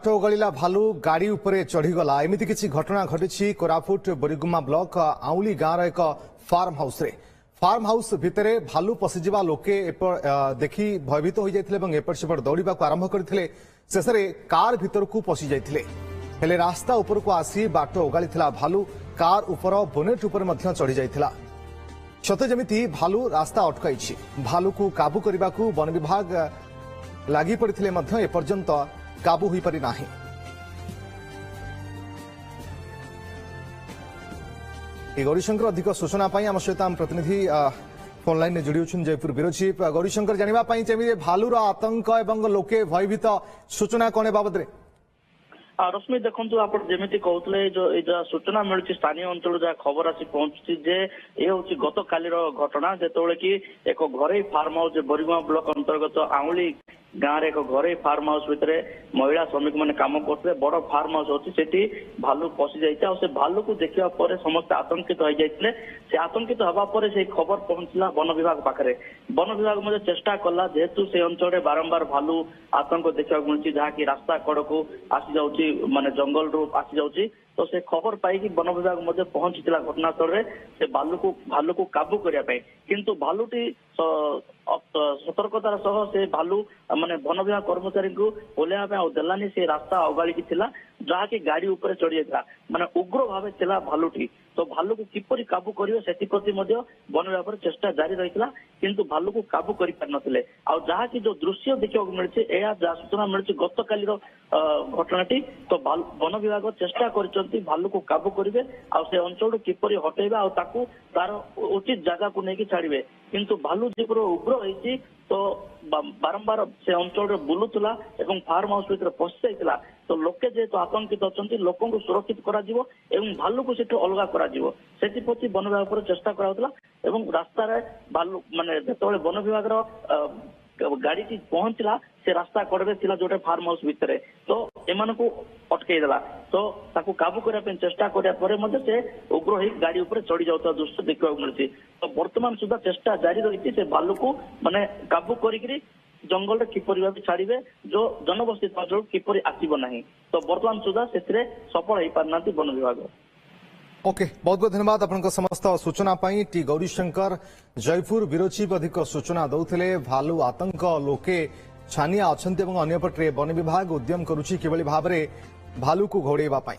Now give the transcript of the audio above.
बाट ओगाड़ा भालू गाड़ी उपरे चढ़ीगला एमती किसी घटना घटी कोरापुट बोरीगुमा ब्लॉक आउली गाँव एक फार्म हाउस भितर भालू पशिजा लोके देखी भयभीत हो जाते एपट सेपट दौड़ा आरंभ करते शेष कार भीतर को पशि जाते रास्ता उपर को आसी बाट ओगाड़ी भालू कार उपर बोनेट उपर चढ़ी जाता सते जमी भालू रास्ता अटकाई भालू को काबू करने को वन विभाग लगी पड़ते एपर्यंत काबू हो पारि नाही। गौरीशंकर अधिक सूचना आम सहित आम प्रतिनिधि फोन लाइन में जोड़ी जयपुर ब्यूरो चीफ गौरीशंकर जानापी चाहिए भालूर आतंक एवं लोके भयभीत सूचना कौन बाबद रे रश्मि देखु आप जमी कहते जो सूचना मिलूँ स्थानीय अंचल जहाँ खबर आसी पहुंची जे ये हूँ गत काली घटना जो कि एक घरे फार्म हाउस बोरीगुमा ब्लॉक अंतर्गत आउली गाँव रे एक घरे फार्म हाउस भितर महिला श्रमिक मैंने कम करते बड़ फार्म हाउस अच्छी से भालू पशि जाइए से भालू को देखा पर समस्त आतंकित हो जाते से आतंकित हवा पर से खबर पहुंचला वन विभाग पाखे वन विभाग मध्य चेष्टा कला जेहेतु से अंचल बारंबार भालू आतंक देखा मिलूँ जहाँकि रास्ता कड़ को आसी जाऊँगी माने जंगल रू आसी जाऊँगी तो से खबर पाई वन विभाग मध्य पहुंची घटनास्थल से भालू को काबू करने किंतु भालूटी सतर्कतार सह से भालू माने वन विभाग कर्मचारी को ओल्लैया देलानी से रास्ता अगाड़ी जहाँकि गाड़ी उपर चढ़ी जाता माने उग्र भाव चला भालूटी तो भालू को किपरि काबू करियो सेति प्रति वन विभाग चेष्टा जारी रही किंतु भालू को काबू कर पार नथिले आ जहाँ की जो दृश्य देखा मिलছে एया जहाँ सूचना मिलছে गत काली घटनाटी तो वन विभाग चेष्टा कर भालू को काबू करेंगे आ से अंचल किपरि हटेबा आ ताकू तार उचित जगह को लेकिन छाड़े किंतु भालू जेपर उग्र होती तो बारंबार से अंचल बुलूला और फार्म हाउस भर पशि जाता तो लोके जेहेतु आतंकित अच्छा लोक सुरक्षित करा भालू को सेठू अलग करप्रति वन विभाग पर चेष्टा कराउतला रास्तार भालू माने जो वन विभाग गाड़ी पहुंचला से रास्ता कड़े थी जो फार्म हाउस भितर तो एमान को अटकईदेला तो ताकू काबू करने चेष्टा करने से उग्र ही गाड़ी उपर चढ़ी जाता दृश्य देखा मिलूँ तो बर्तमान सुधा चेष्टा जारी रही से भालू को माने काबू करी जंगल किपरि भाव छाड़े जो जनबस्ती अंचल किपरि आसब ना तो बर्तमान सुधा से सफल हो पारना वन विभाग। ओके बहुत बहुत धन्यवाद आपन समस्त सूचना पाई T Gaurishankar Jaipur bureau chief अधिक सूचना दौले भालू आतंक लोके छानिया अच्छा अन्यपटे वन विभाग उद्यम करुच्ची किभली भाव भालू को घोड़ेबा पाई।